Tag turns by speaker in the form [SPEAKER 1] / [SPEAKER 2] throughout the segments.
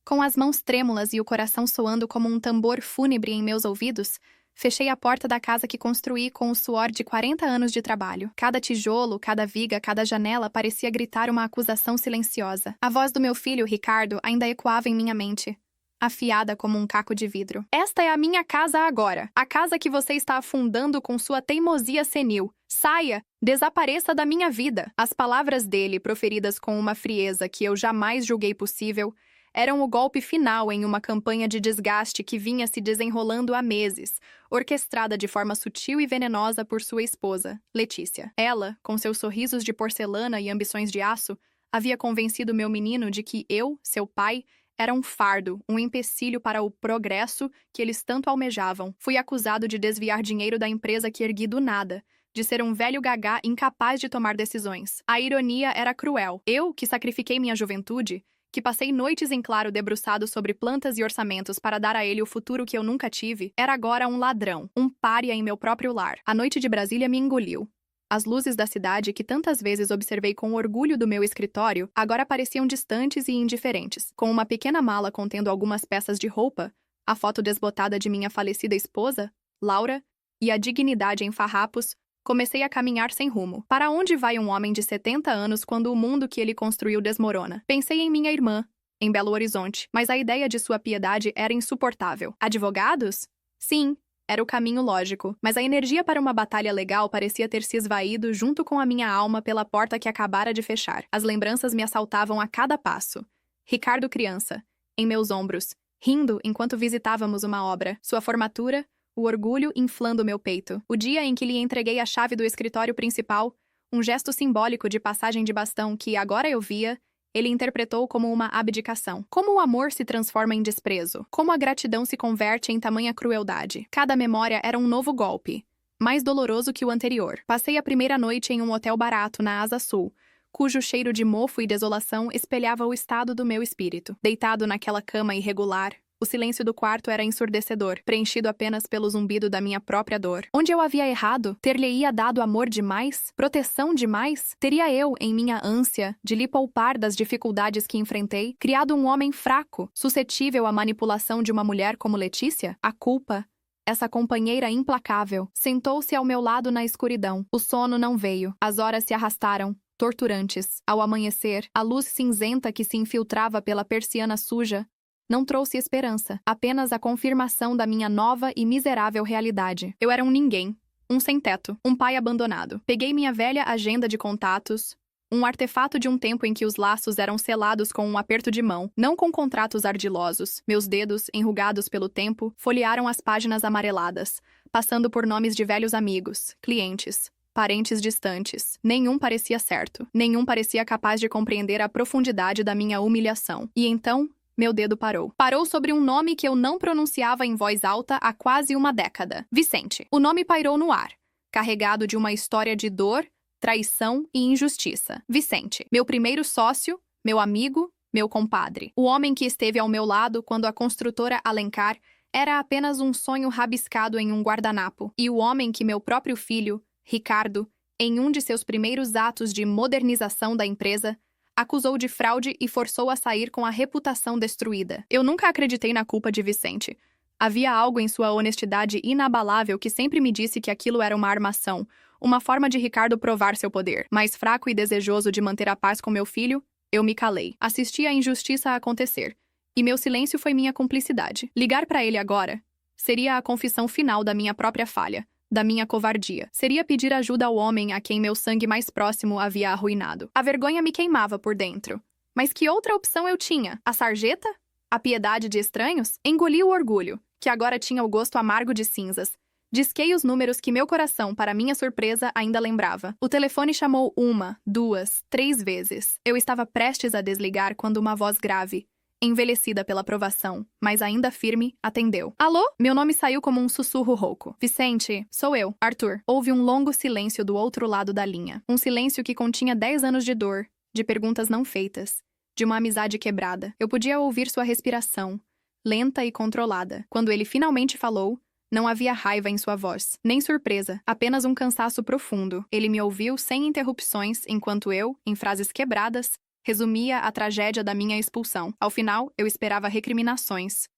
[SPEAKER 1] Com as mãos trêmulas e o coração soando como um tambor fúnebre em meus ouvidos, fechei a porta da casa que construí com o suor de 40 anos de trabalho. Cada tijolo, cada viga, cada janela parecia gritar uma acusação silenciosa. A voz do meu filho, Ricardo, ainda ecoava em minha mente, afiada como um caco de vidro. Esta é a minha casa agora. A casa que você está afundando com sua teimosia senil. Saia! Desapareça da minha vida! As palavras dele, proferidas com uma frieza que eu jamais julguei possível, eram o golpe final em uma campanha de desgaste que vinha se desenrolando há meses, orquestrada de forma sutil e venenosa por sua esposa, Letícia. Ela, com seus sorrisos de porcelana e ambições de aço, havia convencido meu menino de que eu, seu pai, era um fardo, um empecilho para o progresso que eles tanto almejavam. Fui acusado de desviar dinheiro da empresa que ergui do nada, de ser um velho gagá incapaz de tomar decisões. A ironia era cruel. Eu, que sacrifiquei minha juventude, que passei noites em claro debruçado sobre plantas e orçamentos para dar a ele o futuro que eu nunca tive, era agora um ladrão, um pária em meu próprio lar. A noite de Brasília me engoliu. As luzes da cidade que tantas vezes observei com orgulho do meu escritório agora pareciam distantes e indiferentes. Com uma pequena mala contendo algumas peças de roupa, a foto desbotada de minha falecida esposa, Laura, e a dignidade em farrapos, comecei a caminhar sem rumo. Para onde vai um homem de 70 anos quando o mundo que ele construiu desmorona? Pensei em minha irmã, em Belo Horizonte, mas a ideia de sua piedade era insuportável. Advogados? Sim, era o caminho lógico, mas a energia para uma batalha legal parecia ter se esvaído junto com a minha alma pela porta que acabara de fechar. As lembranças me assaltavam a cada passo. Ricardo criança, em meus ombros, rindo enquanto visitávamos uma obra. Sua formatura, o orgulho inflando meu peito. O dia em que lhe entreguei a chave do escritório principal, um gesto simbólico de passagem de bastão que, agora eu via, ele interpretou como uma abdicação. Como o amor se transforma em desprezo. Como a gratidão se converte em tamanha crueldade. Cada memória era um novo golpe, mais doloroso que o anterior. Passei a primeira noite em um hotel barato na Asa Sul, cujo cheiro de mofo e desolação espelhava o estado do meu espírito. Deitado naquela cama irregular, o silêncio do quarto era ensurdecedor, preenchido apenas pelo zumbido da minha própria dor. Onde eu havia errado? Ter-lhe-ia dado amor demais? Proteção demais? Teria eu, em minha ânsia de lhe poupar das dificuldades que enfrentei, criado um homem fraco, suscetível à manipulação de uma mulher como Letícia? A culpa, essa companheira implacável, sentou-se ao meu lado na escuridão. O sono não veio. As horas se arrastaram, torturantes. Ao amanhecer, a luz cinzenta que se infiltrava pela persiana suja não trouxe esperança, apenas a confirmação da minha nova e miserável realidade. Eu era um ninguém, um sem-teto, um pai abandonado. Peguei minha velha agenda de contatos, um artefato de um tempo em que os laços eram selados com um aperto de mão, não com contratos ardilosos. Meus dedos, enrugados pelo tempo, folhearam as páginas amareladas, passando por nomes de velhos amigos, clientes, parentes distantes. Nenhum parecia certo. Nenhum parecia capaz de compreender a profundidade da minha humilhação. E então, meu dedo parou. Parou sobre um nome que eu não pronunciava em voz alta há quase uma década. Vicente. O nome pairou no ar, carregado de uma história de dor, traição e injustiça. Vicente. Meu primeiro sócio, meu amigo, meu compadre. O homem que esteve ao meu lado quando a construtora Alencar era apenas um sonho rabiscado em um guardanapo. E o homem que meu próprio filho, Ricardo, em um de seus primeiros atos de modernização da empresa, acusou de fraude e forçou a sair com a reputação destruída. Eu nunca acreditei na culpa de Vicente. Havia algo em sua honestidade inabalável que sempre me disse que aquilo era uma armação, uma forma de Ricardo provar seu poder. Mais fraco e desejoso de manter a paz com meu filho, eu me calei. Assisti a injustiça acontecer, e meu silêncio foi minha cumplicidade. Ligar para ele agora seria a confissão final da minha própria falha, da minha covardia. Seria pedir ajuda ao homem a quem meu sangue mais próximo havia arruinado. A vergonha me queimava por dentro. Mas que outra opção eu tinha? A sarjeta? A piedade de estranhos? Engoli o orgulho, que agora tinha o gosto amargo de cinzas. Disquei os números que meu coração, para minha surpresa, ainda lembrava. O telefone chamou 1, 2, 3 vezes. Eu estava prestes a desligar quando uma voz grave, envelhecida pela provação, mas ainda firme, atendeu. Alô? Meu nome saiu como um sussurro rouco. Vicente, sou eu, Arthur. Houve um longo silêncio do outro lado da linha. Um silêncio que continha 10 anos de dor, de perguntas não feitas, de uma amizade quebrada. Eu podia ouvir sua respiração, lenta e controlada. Quando ele finalmente falou, não havia raiva em sua voz, nem surpresa, apenas um cansaço profundo. Ele me ouviu sem interrupções, enquanto eu, em frases quebradas, Resumia a tragédia da minha expulsão. Ao final, eu esperava recriminações.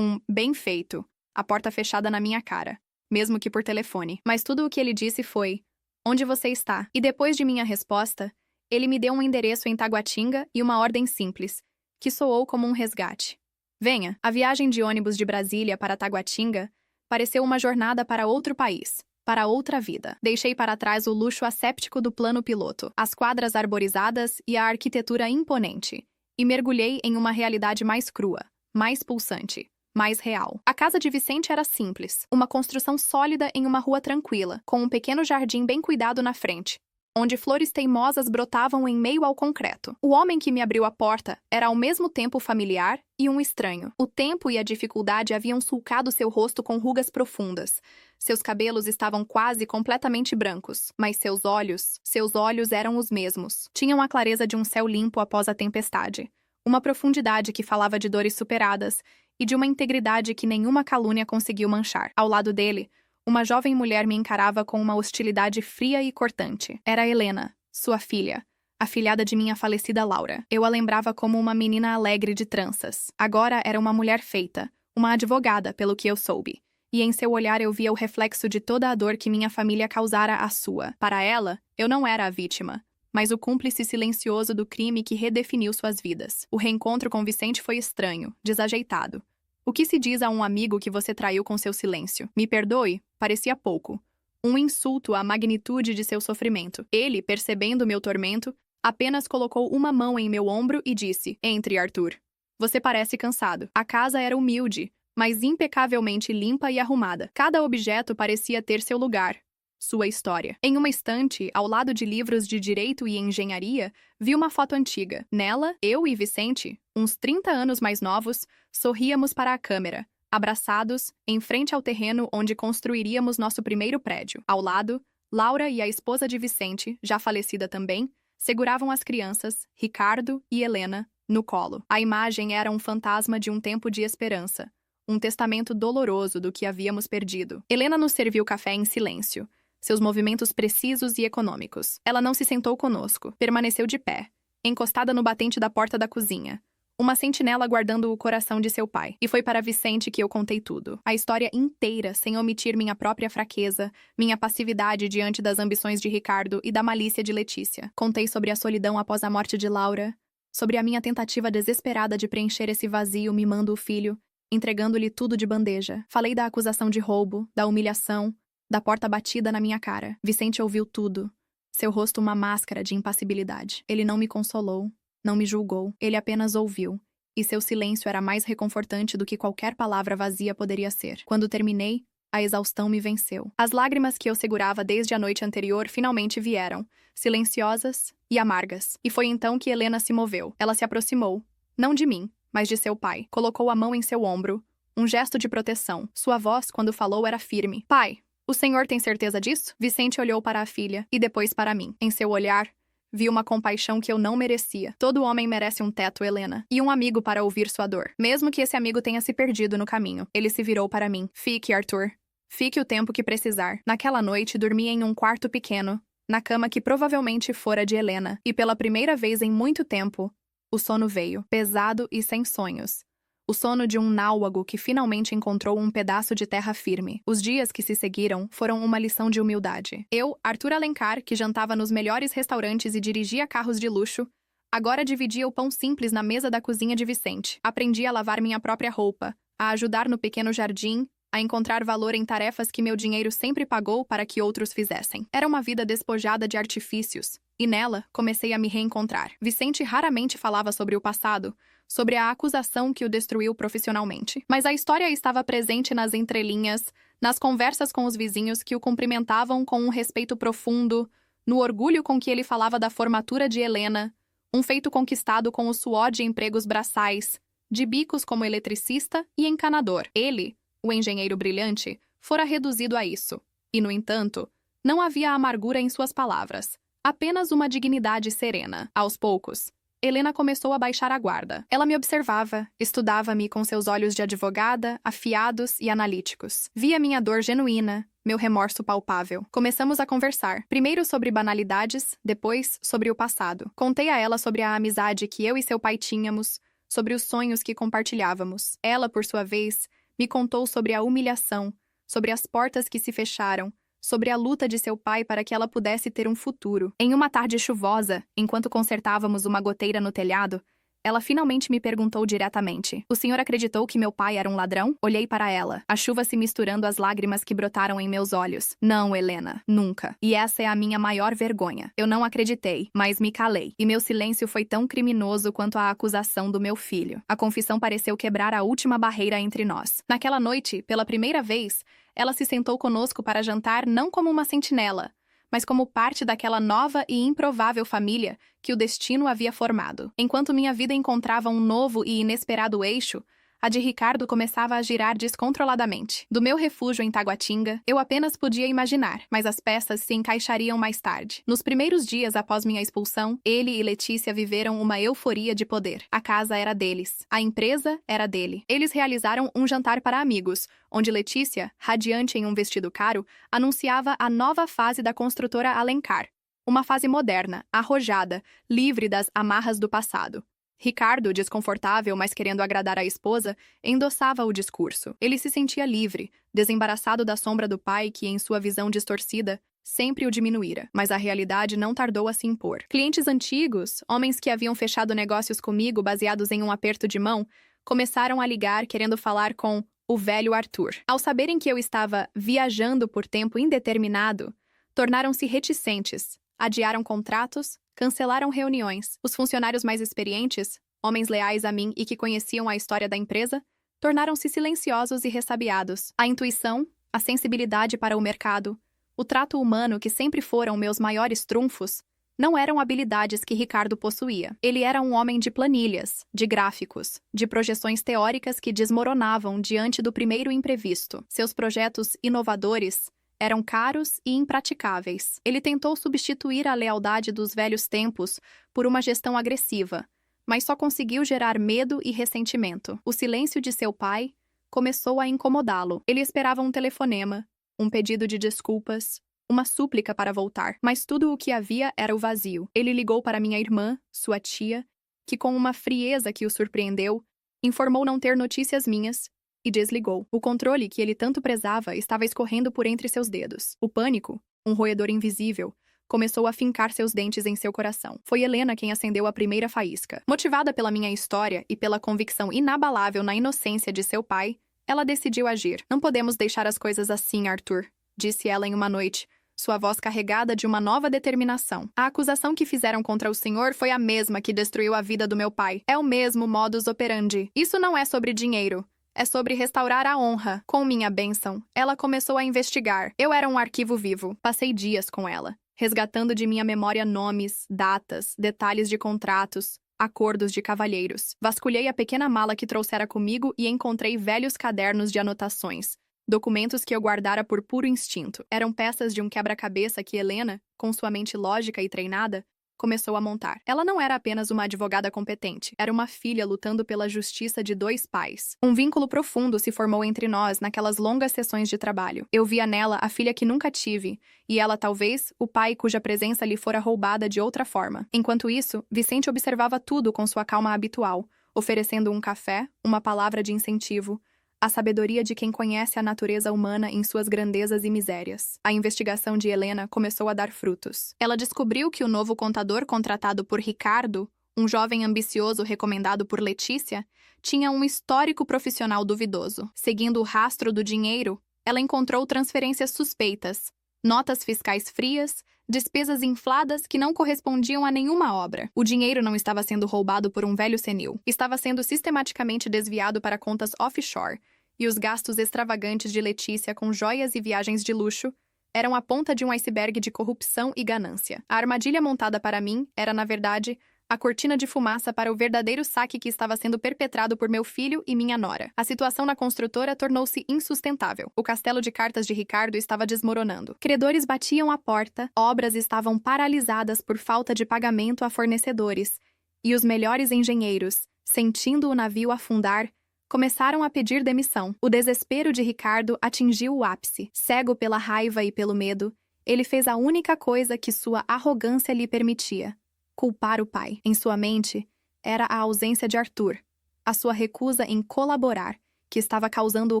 [SPEAKER 1] Bem feito. A porta fechada na minha cara. Mesmo que por telefone. Mas tudo o que ele disse foi: onde você está? E depois de minha resposta, ele me deu um endereço em Taguatinga e uma ordem simples, que soou como um resgate. Venha. A viagem de ônibus de Brasília para Taguatinga pareceu uma jornada para outro país, para outra vida. Deixei para trás o luxo asséptico do plano piloto, as quadras arborizadas e a arquitetura imponente, e mergulhei em uma realidade mais crua, mais pulsante, mais real. A casa de Vicente era simples, uma construção sólida em uma rua tranquila, com um pequeno jardim bem cuidado na frente, onde flores teimosas brotavam em meio ao concreto. O homem que me abriu a porta era ao mesmo tempo familiar e um estranho. O tempo e a dificuldade haviam sulcado seu rosto com rugas profundas. Seus cabelos estavam quase completamente brancos, mas seus olhos eram os mesmos. Tinham a clareza de um céu limpo após a tempestade, uma profundidade que falava de dores superadas e de uma integridade que nenhuma calúnia conseguiu manchar. Ao lado dele, uma jovem mulher me encarava com uma hostilidade fria e cortante. Era Helena, sua filha, afilhada de minha falecida Laura. Eu a lembrava como uma menina alegre de tranças. Agora era uma mulher feita, uma advogada, pelo que eu soube. E em seu olhar eu via o reflexo de toda a dor que minha família causara à sua. Para ela, eu não era a vítima, mas o cúmplice silencioso do crime que redefiniu suas vidas. O reencontro com Vicente foi estranho, desajeitado. O que se diz a um amigo que você traiu com seu silêncio? Me perdoe, parecia pouco. Um insulto à magnitude de seu sofrimento. Ele, percebendo meu tormento, apenas colocou uma mão em meu ombro e disse: entre, Arthur. Você parece cansado. A casa era humilde, mas impecavelmente limpa e arrumada. Cada objeto parecia ter seu lugar, sua história. Em uma estante, ao lado de livros de direito e engenharia, vi uma foto antiga. Nela, eu e Vicente, uns 30 anos mais novos, sorríamos para a câmera, abraçados, em frente ao terreno onde construiríamos nosso primeiro prédio. Ao lado, Laura e a esposa de Vicente, já falecida também, seguravam as crianças, Ricardo e Helena, no colo. A imagem era um fantasma de um tempo de esperança, um testamento doloroso do que havíamos perdido. Helena nos serviu café em silêncio, seus movimentos precisos e econômicos. Ela não se sentou conosco, permaneceu de pé, encostada no batente da porta da cozinha, uma sentinela guardando o coração de seu pai. E foi para Vicente que eu contei tudo. A história inteira, sem omitir minha própria fraqueza, minha passividade diante das ambições de Ricardo e da malícia de Letícia. Contei sobre a solidão após a morte de Laura, sobre a minha tentativa desesperada de preencher esse vazio mimando o filho, entregando-lhe tudo de bandeja. Falei da acusação de roubo, da humilhação, da porta batida na minha cara. Vicente ouviu tudo, seu rosto uma máscara de impassibilidade. Ele não me consolou, não me julgou, ele apenas ouviu, e seu silêncio era mais reconfortante do que qualquer palavra vazia poderia ser. Quando terminei, a exaustão me venceu. As lágrimas que eu segurava desde a noite anterior finalmente vieram, silenciosas e amargas. E foi então que Helena se moveu. Ela se aproximou, não de mim, mas de seu pai. Colocou a mão em seu ombro, um gesto de proteção. Sua voz, quando falou, era firme. Pai, o senhor tem certeza disso? Vicente olhou para a filha e depois para mim. Em seu olhar, vi uma compaixão que eu não merecia. Todo homem merece um teto, Helena, e um amigo para ouvir sua dor. Mesmo que esse amigo tenha se perdido no caminho. Ele se virou para mim. Fique, Arthur. Fique o tempo que precisar. Naquela noite, dormi em um quarto pequeno, na cama que provavelmente fora de Helena, e pela primeira vez em muito tempo, o sono veio, pesado e sem sonhos. O sono de um náuago que finalmente encontrou um pedaço de terra firme. Os dias que se seguiram foram uma lição de humildade. Eu, Arthur Alencar, que jantava nos melhores restaurantes e dirigia carros de luxo, agora dividia o pão simples na mesa da cozinha de Vicente. Aprendi a lavar minha própria roupa, a ajudar no pequeno jardim, a encontrar valor em tarefas que meu dinheiro sempre pagou para que outros fizessem. Era uma vida despojada de artifícios, e nela comecei a me reencontrar. Vicente raramente falava sobre o passado, sobre a acusação que o destruiu profissionalmente. Mas a história estava presente nas entrelinhas, nas conversas com os vizinhos que o cumprimentavam com um respeito profundo, no orgulho com que ele falava da formatura de Helena, um feito conquistado com o suor de empregos braçais, de bicos como eletricista e encanador. Ele, o engenheiro brilhante, fora reduzido a isso. E, no entanto, não havia amargura em suas palavras, apenas uma dignidade serena. Aos poucos, Helena começou a baixar a guarda. Ela me observava, estudava-me com seus olhos de advogada, afiados e analíticos. Via minha dor genuína, meu remorso palpável. Começamos a conversar. Primeiro sobre banalidades, depois sobre o passado. Contei a ela sobre a amizade que eu e seu pai tínhamos, sobre os sonhos que compartilhávamos. Ela, por sua vez, me contou sobre a humilhação, sobre as portas que se fecharam, sobre a luta de seu pai para que ela pudesse ter um futuro. Em uma tarde chuvosa, enquanto consertávamos uma goteira no telhado, ela finalmente me perguntou diretamente: "O senhor acreditou que meu pai era um ladrão?" Olhei para ela, a chuva se misturando às lágrimas que brotaram em meus olhos. "Não, Helena, nunca. E essa é a minha maior vergonha. Eu não acreditei, mas me calei. E meu silêncio foi tão criminoso quanto a acusação do meu filho." A confissão pareceu quebrar a última barreira entre nós. Naquela noite, pela primeira vez, ela se sentou conosco para jantar não como uma sentinela, mas como parte daquela nova e improvável família que o destino havia formado. Enquanto minha vida encontrava um novo e inesperado eixo, a de Ricardo começava a girar descontroladamente. Do meu refúgio em Taguatinga, eu apenas podia imaginar, mas as peças se encaixariam mais tarde. Nos primeiros dias após minha expulsão, ele e Letícia viveram uma euforia de poder. A casa era deles. A empresa era dele. Eles realizaram um jantar para amigos, onde Letícia, radiante em um vestido caro, anunciava a nova fase da construtora Alencar. Uma fase moderna, arrojada, livre das amarras do passado. Ricardo, desconfortável, mas querendo agradar a esposa, endossava o discurso. Ele se sentia livre, desembaraçado da sombra do pai que, em sua visão distorcida, sempre o diminuíra. Mas a realidade não tardou a se impor. Clientes antigos, homens que haviam fechado negócios comigo baseados em um aperto de mão, começaram a ligar querendo falar com o velho Arthur. Ao saberem que eu estava viajando por tempo indeterminado, tornaram-se reticentes, adiaram contratos, cancelaram reuniões. Os funcionários mais experientes, homens leais a mim e que conheciam a história da empresa, tornaram-se silenciosos e ressabiados. A intuição, a sensibilidade para o mercado, o trato humano que sempre foram meus maiores trunfos, não eram habilidades que Ricardo possuía. Ele era um homem de planilhas, de gráficos, de projeções teóricas que desmoronavam diante do primeiro imprevisto. Seus projetos inovadores eram caros e impraticáveis. Ele tentou substituir a lealdade dos velhos tempos por uma gestão agressiva, mas só conseguiu gerar medo e ressentimento. O silêncio de seu pai começou a incomodá-lo. Ele esperava um telefonema, um pedido de desculpas, uma súplica para voltar, mas tudo o que havia era o vazio. Ele ligou para minha irmã, sua tia, que com uma frieza que o surpreendeu, informou não ter notícias minhas, e desligou. O controle que ele tanto prezava estava escorrendo por entre seus dedos. O pânico, um roedor invisível, começou a fincar seus dentes em seu coração. Foi Helena quem acendeu a primeira faísca. Motivada pela minha história e pela convicção inabalável na inocência de seu pai, ela decidiu agir. "Não podemos deixar as coisas assim, Arthur", disse ela em uma noite, sua voz carregada de uma nova determinação. "A acusação que fizeram contra o senhor foi a mesma que destruiu a vida do meu pai. É o mesmo modus operandi. Isso não é sobre dinheiro. É sobre restaurar a honra. Com minha bênção, ela começou a investigar. Eu era um arquivo vivo. Passei dias com ela, resgatando de minha memória nomes, datas, detalhes de contratos, acordos de cavalheiros. Vasculhei a pequena mala que trouxera comigo e encontrei velhos cadernos de anotações, documentos que eu guardara por puro instinto. Eram peças de um quebra-cabeça que Helena, com sua mente lógica e treinada, começou a montar. Ela não era apenas uma advogada competente, era uma filha lutando pela justiça de dois pais. Um vínculo profundo se formou entre nós naquelas longas sessões de trabalho. Eu via nela a filha que nunca tive, e ela talvez o pai cuja presença lhe fora roubada de outra forma. Enquanto isso, Vicente observava tudo com sua calma habitual, oferecendo um café, uma palavra de incentivo, a sabedoria de quem conhece a natureza humana em suas grandezas e misérias. A investigação de Helena começou a dar frutos. Ela descobriu que o novo contador contratado por Ricardo, um jovem ambicioso recomendado por Letícia, tinha um histórico profissional duvidoso. Seguindo o rastro do dinheiro, ela encontrou transferências suspeitas, notas fiscais frias, despesas infladas que não correspondiam a nenhuma obra. O dinheiro não estava sendo roubado por um velho senil. Estava sendo sistematicamente desviado para contas offshore, e os gastos extravagantes de Letícia com joias e viagens de luxo eram a ponta de um iceberg de corrupção e ganância. A armadilha montada para mim era, na verdade, a cortina de fumaça para o verdadeiro saque que estava sendo perpetrado por meu filho e minha nora. A situação na construtora tornou-se insustentável. O castelo de cartas de Ricardo estava desmoronando. Credores batiam à porta, obras estavam paralisadas por falta de pagamento a fornecedores, E os melhores engenheiros, sentindo o navio afundar, começaram a pedir demissão. O desespero de Ricardo atingiu o ápice. Cego pela raiva e pelo medo, ele fez a única coisa que sua arrogância lhe permitia: culpar o pai. Em sua mente, era a ausência de Arthur, a sua recusa em colaborar, que estava causando o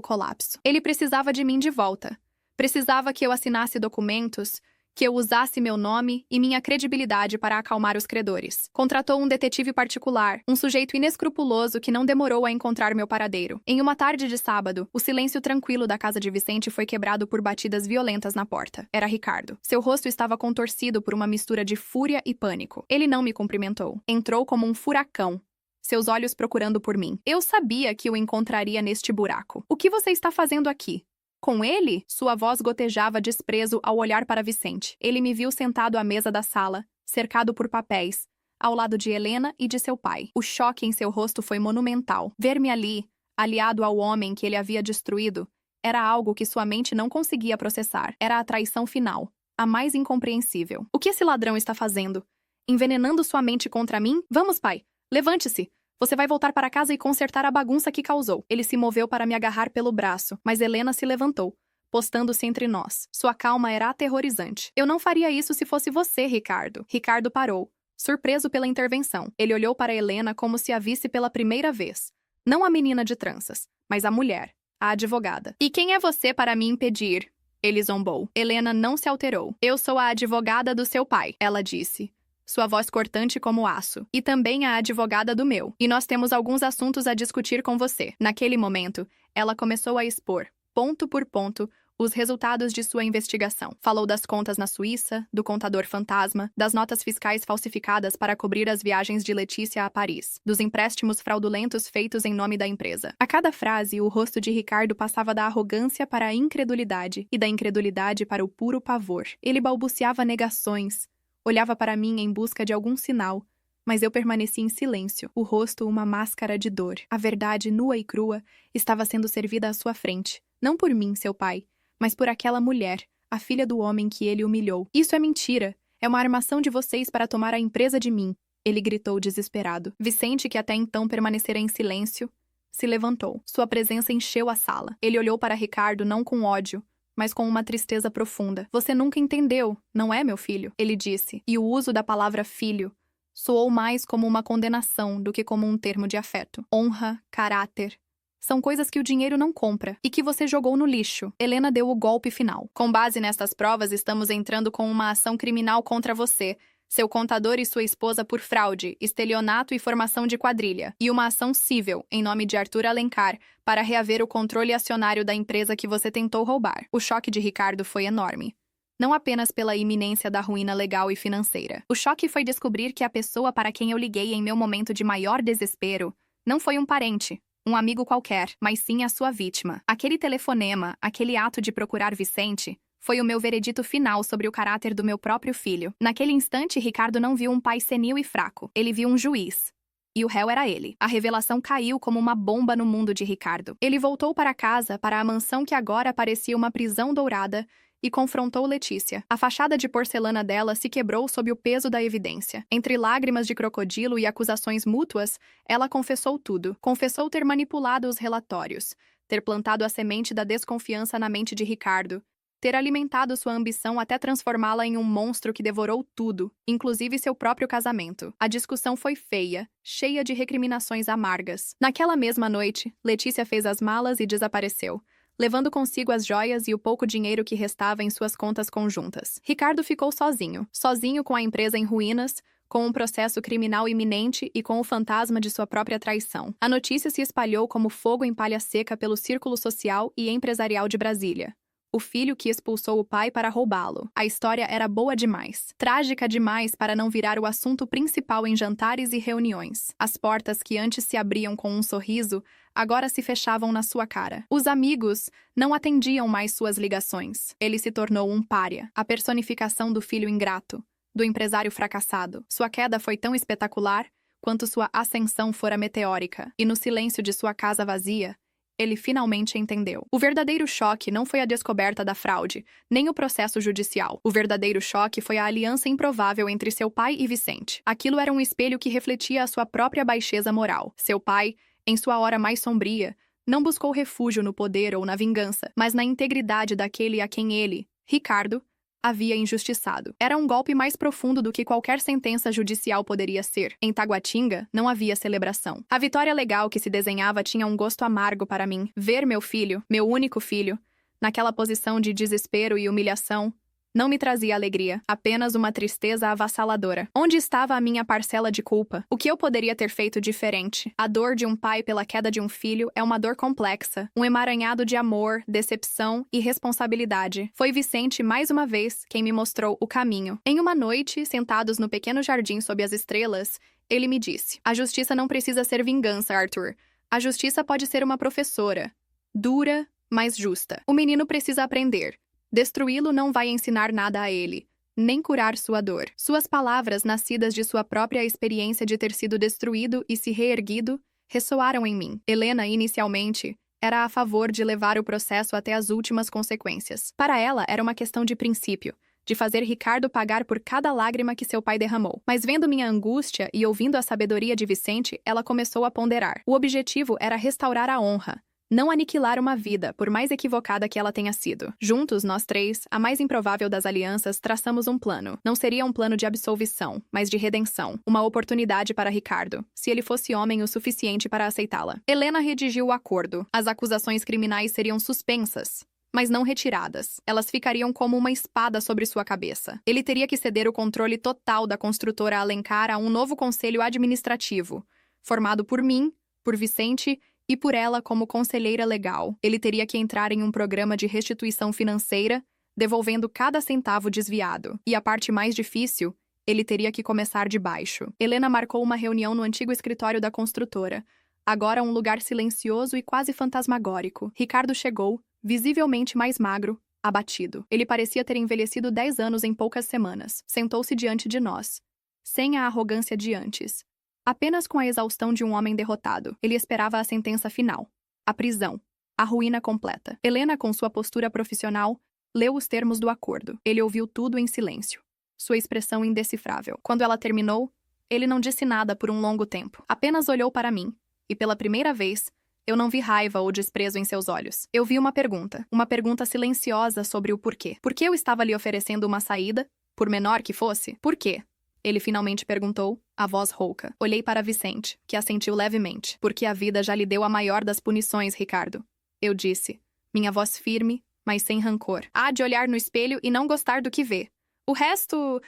[SPEAKER 1] colapso. Ele precisava de mim de volta. Precisava que eu assinasse documentos, que eu usasse meu nome e minha credibilidade para acalmar os credores. Contratou um detetive particular, um sujeito inescrupuloso que não demorou a encontrar meu paradeiro. Em uma tarde de sábado, o silêncio tranquilo da casa de Vicente foi quebrado por batidas violentas na porta. Era Ricardo. Seu rosto estava contorcido por uma mistura de fúria e pânico. Ele não me cumprimentou. Entrou como um furacão, seus olhos procurando por mim. Eu sabia que o encontraria neste buraco. O que você está fazendo aqui? Com ele? Sua voz gotejava desprezo ao olhar para Vicente. Ele me viu sentado à mesa da sala, cercado por papéis, ao lado de Helena e de seu pai. O choque em seu rosto foi monumental. Ver-me ali, aliado ao homem que ele havia destruído, era algo que sua mente não conseguia processar. Era a traição final, a mais incompreensível. O que esse ladrão está fazendo? Envenenando sua mente contra mim? Vamos, pai, levante-se! Você vai voltar para casa e consertar a bagunça que causou. Ele se moveu para me agarrar pelo braço, mas Helena se levantou, postando-se entre nós. Sua calma era aterrorizante. Eu não faria isso se fosse você, Ricardo. Ricardo parou, surpreso pela intervenção. Ele olhou para Helena como se a visse pela primeira vez. Não a menina de tranças, mas a mulher, a advogada. E quem é você para me impedir? Ele zombou. Helena não se alterou. Eu sou a advogada do seu pai, ela disse, sua voz cortante como aço, e também a advogada do meu. E nós temos alguns assuntos a discutir com você. Naquele momento, ela começou a expor, ponto por ponto, os resultados de sua investigação. Falou das contas na Suíça, do contador fantasma, das notas fiscais falsificadas para cobrir as viagens de Letícia a Paris, dos empréstimos fraudulentos feitos em nome da empresa. A cada frase, o rosto de Ricardo passava da arrogância para a incredulidade, e da incredulidade para o puro pavor. Ele balbuciava negações, olhava para mim em busca de algum sinal, mas eu permaneci em silêncio, o rosto uma máscara de dor. A verdade, nua e crua, estava sendo servida à sua frente. Não por mim, seu pai, mas por aquela mulher, a filha do homem que ele humilhou. Isso é mentira. É uma armação de vocês para tomar a empresa de mim, ele gritou desesperado. Vicente, que até então permanecera em silêncio, se levantou. Sua presença encheu a sala. Ele olhou para Ricardo não com ódio, mas com uma tristeza profunda. Você nunca entendeu, não é, meu filho? Ele disse, e o uso da palavra filho soou mais como uma condenação do que como um termo de afeto. Honra, caráter, são coisas que o dinheiro não compra e que você jogou no lixo. Helena deu o golpe final. Com base nestas provas, estamos entrando com uma ação criminal contra você, seu contador e sua esposa por fraude, estelionato e formação de quadrilha, e uma ação cível, em nome de Arthur Alencar, para reaver o controle acionário da empresa que você tentou roubar. O choque de Ricardo foi enorme. Não apenas pela iminência da ruína legal e financeira. O choque foi descobrir que a pessoa para quem eu liguei em meu momento de maior desespero não foi um parente, um amigo qualquer, mas sim a sua vítima. Aquele telefonema, aquele ato de procurar Vicente, foi o meu veredito final sobre o caráter do meu próprio filho. Naquele instante, Ricardo não viu um pai senil e fraco. Ele viu um juiz. E o réu era ele. A revelação caiu como uma bomba no mundo de Ricardo. Ele voltou para casa, para a mansão que agora parecia uma prisão dourada, e confrontou Letícia. A fachada de porcelana dela se quebrou sob o peso da evidência. Entre lágrimas de crocodilo e acusações mútuas, ela confessou tudo. Confessou ter manipulado os relatórios, ter plantado a semente da desconfiança na mente de Ricardo, ter alimentado sua ambição até transformá-la em um monstro que devorou tudo, inclusive seu próprio casamento. A discussão foi feia, cheia de recriminações amargas. Naquela mesma noite, Letícia fez as malas e desapareceu, levando consigo as joias e o pouco dinheiro que restava em suas contas conjuntas. Ricardo ficou sozinho com a empresa em ruínas, com um processo criminal iminente e com o fantasma de sua própria traição. A notícia se espalhou como fogo em palha seca pelo círculo social e empresarial de Brasília. O filho que expulsou o pai para roubá-lo. A história era boa demais, trágica demais para não virar o assunto principal em jantares e reuniões. As portas que antes se abriam com um sorriso, agora se fechavam na sua cara. Os amigos não atendiam mais suas ligações. Ele se tornou um pária, a personificação do filho ingrato, do empresário fracassado. Sua queda foi tão espetacular quanto sua ascensão fora meteórica, e no silêncio de sua casa vazia, Ele finalmente entendeu. O verdadeiro choque não foi a descoberta da fraude, nem o processo judicial. O verdadeiro choque foi a aliança improvável entre seu pai e Vicente. Aquilo era um espelho que refletia a sua própria baixeza moral. Seu pai, em sua hora mais sombria, não buscou refúgio no poder ou na vingança, mas na integridade daquele a quem ele, Ricardo, havia injustiçado. Era um golpe mais profundo do que qualquer sentença judicial poderia ser. Em Taguatinga, não havia celebração. A vitória legal que se desenhava tinha um gosto amargo para mim. Ver meu filho, meu único filho, naquela posição de desespero e humilhação, não me trazia alegria, apenas uma tristeza avassaladora. Onde estava a minha parcela de culpa? O que eu poderia ter feito diferente? A dor de um pai pela queda de um filho é uma dor complexa, um emaranhado de amor, decepção e responsabilidade. Foi Vicente, mais uma vez, quem me mostrou o caminho. Em uma noite, sentados no pequeno jardim sob as estrelas, ele me disse: "A justiça não precisa ser vingança, Arthur. A justiça pode ser uma professora. Dura, mas justa. O menino precisa aprender. Destruí-lo não vai ensinar nada a ele, nem curar sua dor." Suas palavras, nascidas de sua própria experiência de ter sido destruído e se reerguido, ressoaram em mim. Helena, inicialmente, era a favor de levar o processo até as últimas consequências. Para ela, era uma questão de princípio, de fazer Ricardo pagar por cada lágrima que seu pai derramou. Mas vendo minha angústia e ouvindo a sabedoria de Vicente, ela começou a ponderar. O objetivo era restaurar a honra, não aniquilar uma vida, por mais equivocada que ela tenha sido. Juntos, nós três, a mais improvável das alianças, traçamos um plano. Não seria um plano de absolvição, mas de redenção. Uma oportunidade para Ricardo, se ele fosse homem o suficiente para aceitá-la. Helena redigiu o acordo. As acusações criminais seriam suspensas, mas não retiradas. Elas ficariam como uma espada sobre sua cabeça. Ele teria que ceder o controle total da construtora Alencar a um novo conselho administrativo, formado por mim, por Vicente e por ela como conselheira legal. Ele teria que entrar em um programa de restituição financeira, devolvendo cada centavo desviado. E a parte mais difícil, ele teria que começar de baixo. Helena marcou uma reunião no antigo escritório da construtora, agora um lugar silencioso e quase fantasmagórico. Ricardo chegou, visivelmente mais magro, abatido. Ele parecia ter envelhecido 10 anos em poucas semanas. Sentou-se diante de nós, sem a arrogância de antes. Apenas com a exaustão de um homem derrotado. Ele esperava a sentença final. A prisão. A ruína completa. Helena, com sua postura profissional, leu os termos do acordo. Ele ouviu tudo em silêncio. Sua expressão indecifrável. Quando ela terminou, ele não disse nada por um longo tempo. Apenas olhou para mim. E pela primeira vez, eu não vi raiva ou desprezo em seus olhos. Eu vi uma pergunta silenciosa sobre o porquê. Por que eu estava lhe oferecendo uma saída, por menor que fosse? Por quê? Ele finalmente perguntou, a voz rouca. Olhei para Vicente, que assentiu levemente. Porque a vida já lhe deu a maior das punições, Ricardo. Eu disse, minha voz firme, mas sem rancor. Há de olhar no espelho e não gostar do que vê. O resto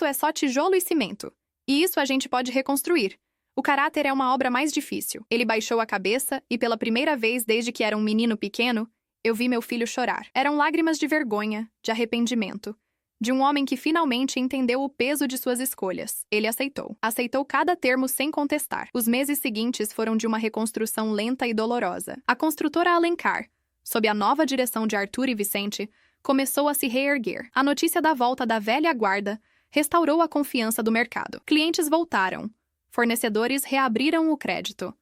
[SPEAKER 1] é só tijolo e cimento. E isso a gente pode reconstruir. O caráter é uma obra mais difícil. Ele baixou a cabeça e pela primeira vez desde que era um menino pequeno, eu vi meu filho chorar. Eram lágrimas de vergonha, de arrependimento. De um homem que finalmente entendeu o peso de suas escolhas. Ele aceitou. Aceitou cada termo sem contestar. Os meses seguintes foram de uma reconstrução lenta e dolorosa. A construtora Alencar, sob a nova direção de Arthur e Vicente, começou a se reerguer. A notícia da volta da velha guarda restaurou a confiança do mercado. Clientes voltaram. Fornecedores reabriram o crédito.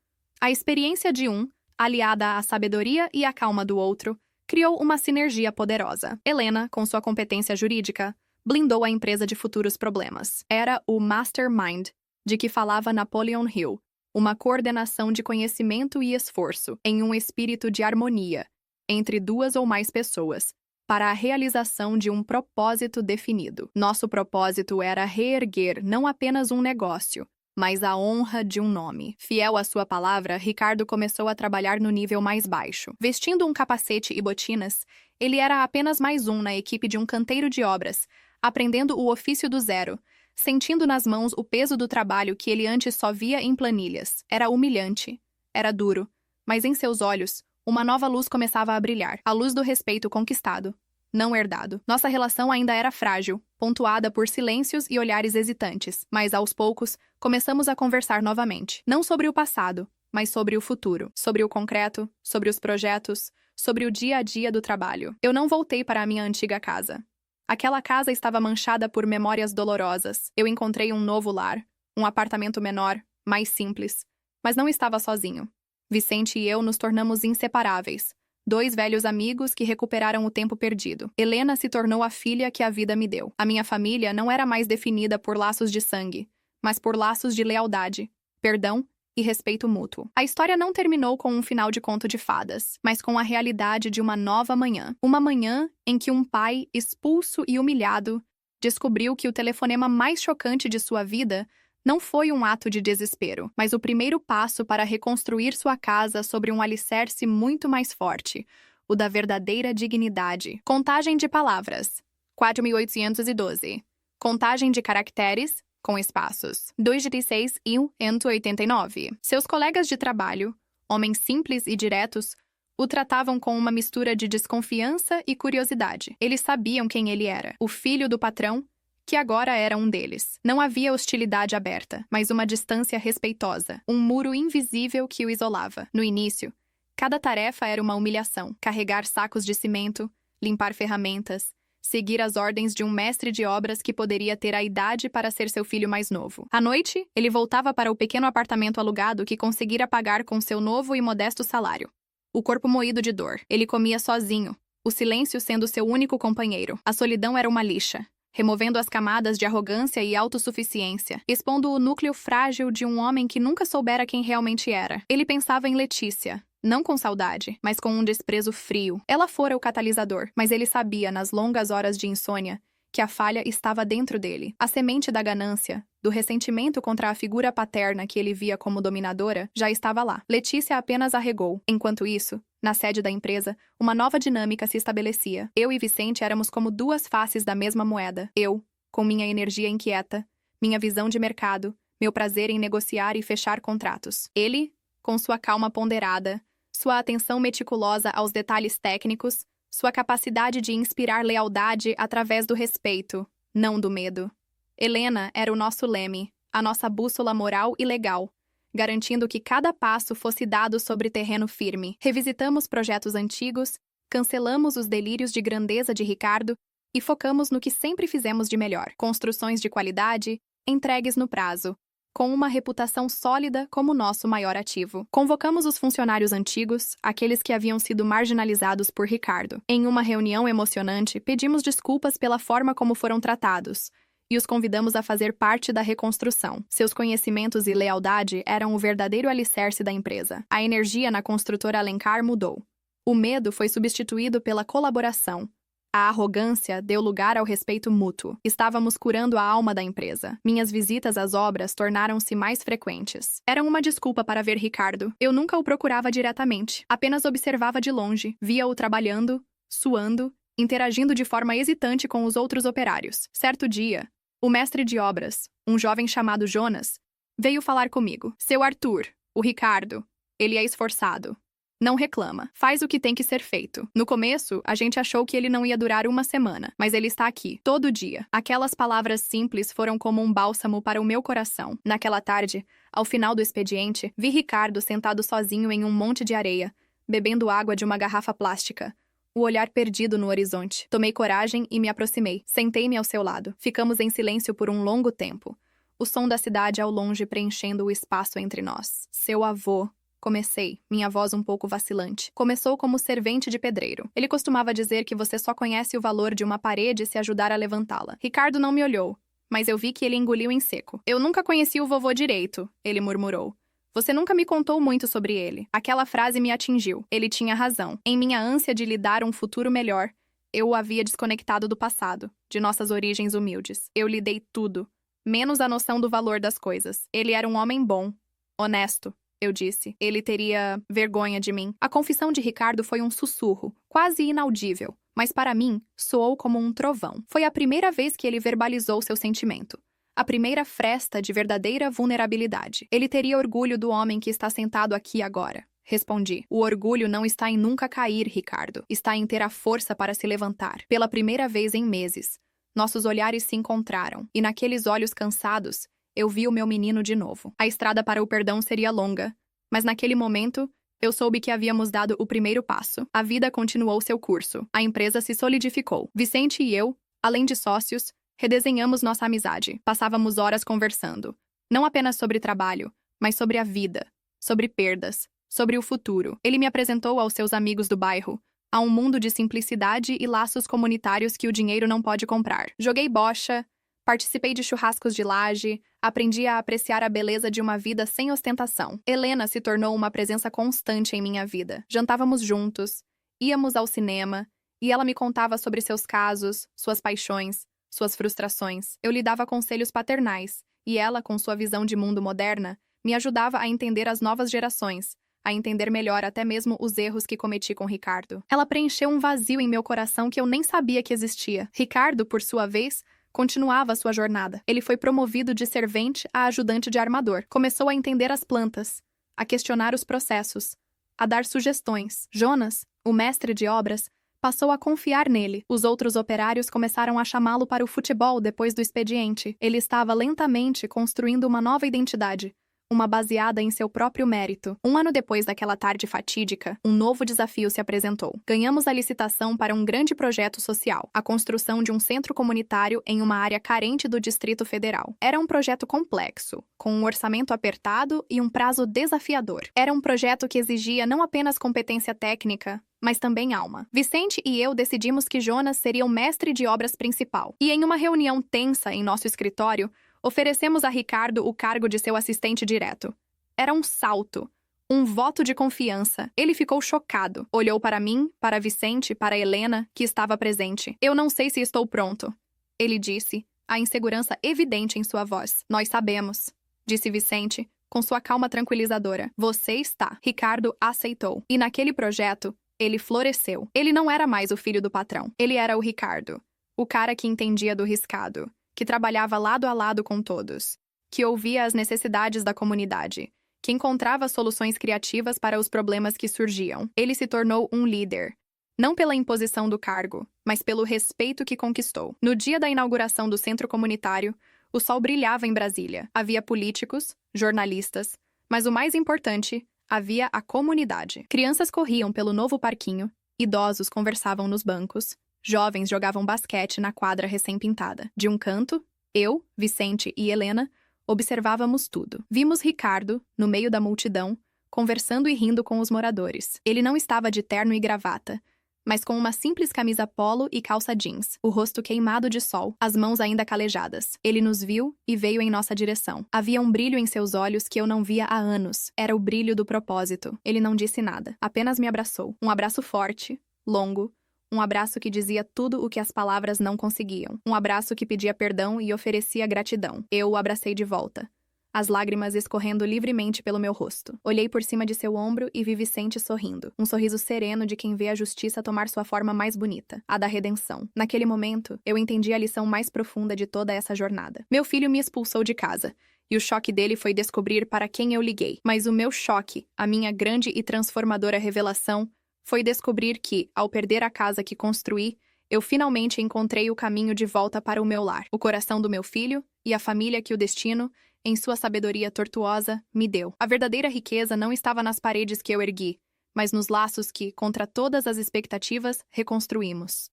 [SPEAKER 1] A experiência de um, aliada à sabedoria e à calma do outro, criou uma sinergia poderosa. Helena, com sua competência jurídica, blindou a empresa de futuros problemas. Era o mastermind de que falava Napoleon Hill, uma coordenação de conhecimento e esforço, em um espírito de harmonia, entre duas ou mais pessoas, para a realização de um propósito definido. Nosso propósito era reerguer não apenas um negócio, mas a honra de um nome. Fiel à sua palavra, Ricardo começou a trabalhar no nível mais baixo. Vestindo um capacete e botinas, ele era apenas mais um na equipe de um canteiro de obras, aprendendo o ofício do zero, sentindo nas mãos o peso do trabalho que ele antes só via em planilhas. Era humilhante, era duro, mas em seus olhos, uma nova luz começava a brilhar, a luz do respeito conquistado, não herdado. Nossa relação ainda era frágil, pontuada por silêncios e olhares hesitantes, mas aos poucos, começamos a conversar novamente. Não sobre o passado, mas sobre o futuro, sobre o concreto, sobre os projetos, sobre o dia a dia do trabalho. Eu não voltei para a minha antiga casa. Aquela casa estava manchada por memórias dolorosas. Eu encontrei um novo lar, um apartamento menor, mais simples, mas não estava sozinho. Vicente e eu nos tornamos inseparáveis. Dois velhos amigos que recuperaram o tempo perdido. Helena se tornou a filha que a vida me deu. A minha família não era mais definida por laços de sangue, mas por laços de lealdade, perdão e respeito mútuo. A história não terminou com um final de conto de fadas, mas com a realidade de uma nova manhã. Uma manhã em que um pai, expulso e humilhado, descobriu que o telefonema mais chocante de sua vida não foi um ato de desespero, mas o primeiro passo para reconstruir sua casa sobre um alicerce muito mais forte, o da verdadeira dignidade. Contagem de palavras, 4.812. Contagem de caracteres, com espaços, 216 e 189. Seus colegas de trabalho, homens simples e diretos, o tratavam com uma mistura de desconfiança e curiosidade. Eles sabiam quem ele era, o filho do patrão, que agora era um deles. Não havia hostilidade aberta, mas uma distância respeitosa, um muro invisível que o isolava. No início, cada tarefa era uma humilhação: carregar sacos de cimento, limpar ferramentas, seguir as ordens de um mestre de obras que poderia ter a idade para ser seu filho mais novo. À noite, ele voltava para o pequeno apartamento alugado que conseguira pagar com seu novo e modesto salário. O corpo moído de dor. Ele comia sozinho, o silêncio sendo seu único companheiro. A solidão era uma lixa, removendo as camadas de arrogância e autossuficiência, expondo o núcleo frágil de um homem que nunca soubera quem realmente era. Ele pensava em Letícia, não com saudade, mas com um desprezo frio. Ela fora o catalisador, mas ele sabia, nas longas horas de insônia, que a falha estava dentro dele. A semente da ganância, do ressentimento contra a figura paterna que ele via como dominadora, já estava lá. Letícia apenas arregou. Enquanto isso, na sede da empresa, uma nova dinâmica se estabelecia. Eu e Vicente éramos como duas faces da mesma moeda. Eu, com minha energia inquieta, minha visão de mercado, meu prazer em negociar e fechar contratos. Ele, com sua calma ponderada, sua atenção meticulosa aos detalhes técnicos, sua capacidade de inspirar lealdade através do respeito, não do medo. Helena era o nosso leme, a nossa bússola moral e legal, garantindo que cada passo fosse dado sobre terreno firme. Revisitamos projetos antigos, cancelamos os delírios de grandeza de Ricardo e focamos no que sempre fizemos de melhor: construções de qualidade, entregues no prazo, com uma reputação sólida como nosso maior ativo. Convocamos os funcionários antigos, aqueles que haviam sido marginalizados por Ricardo. Em uma reunião emocionante, pedimos desculpas pela forma como foram tratados e os convidamos a fazer parte da reconstrução. Seus conhecimentos e lealdade eram o verdadeiro alicerce da empresa. A energia na construtora Alencar mudou. O medo foi substituído pela colaboração. A arrogância deu lugar ao respeito mútuo. Estávamos curando a alma da empresa. Minhas visitas às obras tornaram-se mais frequentes. Eram uma desculpa para ver Ricardo. Eu nunca o procurava diretamente. Apenas observava de longe. Via-o trabalhando, suando, interagindo de forma hesitante com os outros operários. Certo dia, o mestre de obras, um jovem chamado Jonas, veio falar comigo. Seu Arthur, o Ricardo, ele é esforçado. Não reclama. Faz o que tem que ser feito. No começo, a gente achou que ele não ia durar uma semana, mas ele está aqui, todo dia. Aquelas palavras simples foram como um bálsamo para o meu coração. Naquela tarde, ao final do expediente, vi Ricardo sentado sozinho em um monte de areia, bebendo água de uma garrafa plástica, o olhar perdido no horizonte. Tomei coragem e me aproximei. Sentei-me ao seu lado. Ficamos em silêncio por um longo tempo. O som da cidade ao longe preenchendo o espaço entre nós. Seu avô... Comecei, minha voz um pouco vacilante. Começou como servente de pedreiro. Ele costumava dizer que você só conhece o valor de uma parede se ajudar a levantá-la. Ricardo não me olhou, mas eu vi que ele engoliu em seco. Eu nunca conheci o vovô direito, ele murmurou. Você nunca me contou muito sobre ele. Aquela frase me atingiu. Ele tinha razão. Em minha ânsia de lhe dar um futuro melhor, eu o havia desconectado do passado, de nossas origens humildes. Eu lhe dei tudo, menos a noção do valor das coisas. Ele era um homem bom, honesto. Eu disse. Ele teria vergonha de mim. A confissão de Ricardo foi um sussurro, quase inaudível, mas para mim soou como um trovão. Foi a primeira vez que ele verbalizou seu sentimento. A primeira fresta de verdadeira vulnerabilidade. Ele teria orgulho do homem que está sentado aqui agora. Respondi. O orgulho não está em nunca cair, Ricardo. Está em ter a força para se levantar. Pela primeira vez em meses, nossos olhares se encontraram, e naqueles olhos cansados, eu vi o meu menino de novo. A estrada para o perdão seria longa, mas naquele momento, eu soube que havíamos dado o primeiro passo. A vida continuou seu curso. A empresa se solidificou. Vicente e eu, além de sócios, redesenhamos nossa amizade. Passávamos horas conversando. Não apenas sobre trabalho, mas sobre a vida, sobre perdas, sobre o futuro. Ele me apresentou aos seus amigos do bairro, a um mundo de simplicidade e laços comunitários que o dinheiro não pode comprar. Joguei bocha, participei de churrascos de laje, aprendi a apreciar a beleza de uma vida sem ostentação. Helena se tornou uma presença constante em minha vida. Jantávamos juntos, íamos ao cinema, e ela me contava sobre seus casos, suas paixões, suas frustrações. Eu lhe dava conselhos paternais, e ela, com sua visão de mundo moderna, me ajudava a entender as novas gerações, a entender melhor até mesmo os erros que cometi com Ricardo. Ela preencheu um vazio em meu coração que eu nem sabia que existia. Ricardo, por sua vez, continuava sua jornada. Ele foi promovido de servente a ajudante de armador. Começou a entender as plantas, a questionar os processos, a dar sugestões. Jonas, o mestre de obras, passou a confiar nele. Os outros operários começaram a chamá-lo para o futebol depois do expediente. Ele estava lentamente construindo uma nova identidade, uma baseada em seu próprio mérito. Um ano depois daquela tarde fatídica, um novo desafio se apresentou. Ganhamos a licitação para um grande projeto social, a construção de um centro comunitário em uma área carente do Distrito Federal. Era um projeto complexo, com um orçamento apertado e um prazo desafiador. Era um projeto que exigia não apenas competência técnica, mas também alma. Vicente e eu decidimos que Jonas seria o mestre de obras principal. E em uma reunião tensa em nosso escritório, oferecemos a Ricardo o cargo de seu assistente direto. Era um salto, um voto de confiança. Ele ficou chocado. Olhou para mim, para Vicente, para Helena, que estava presente. Eu não sei se estou pronto, ele disse, a insegurança evidente em sua voz. Nós sabemos, disse Vicente, com sua calma tranquilizadora. Você está. Ricardo aceitou. E naquele projeto, ele floresceu. Ele não era mais o filho do patrão. Ele era o Ricardo, o cara que entendia do riscado, que trabalhava lado a lado com todos, que ouvia as necessidades da comunidade, que encontrava soluções criativas para os problemas que surgiam. Ele se tornou um líder, não pela imposição do cargo, mas pelo respeito que conquistou. No dia da inauguração do centro comunitário, o sol brilhava em Brasília. Havia políticos, jornalistas, mas o mais importante, havia a comunidade. Crianças corriam pelo novo parquinho, idosos conversavam nos bancos, jovens jogavam basquete na quadra recém-pintada. De um canto, eu, Vicente e Helena observávamos tudo. Vimos Ricardo, no meio da multidão, conversando e rindo com os moradores. Ele não estava de terno e gravata, mas com uma simples camisa polo e calça jeans, o rosto queimado de sol, as mãos ainda calejadas. Ele nos viu e veio em nossa direção. Havia um brilho em seus olhos que eu não via há anos. Era o brilho do propósito. Ele não disse nada, apenas me abraçou. Um abraço forte, longo, um abraço que dizia tudo o que as palavras não conseguiam. Um abraço que pedia perdão e oferecia gratidão. Eu o abracei de volta, as lágrimas escorrendo livremente pelo meu rosto. Olhei por cima de seu ombro e vi Vicente sorrindo. Um sorriso sereno de quem vê a justiça tomar sua forma mais bonita, a da redenção. Naquele momento, eu entendi a lição mais profunda de toda essa jornada. Meu filho me expulsou de casa, e o choque dele foi descobrir para quem eu liguei. Mas o meu choque, a minha grande e transformadora revelação, foi descobrir que, ao perder a casa que construí, eu finalmente encontrei o caminho de volta para o meu lar, o coração do meu filho e a família que o destino, em sua sabedoria tortuosa, me deu. A verdadeira riqueza não estava nas paredes que eu ergui, mas nos laços que, contra todas as expectativas, reconstruímos.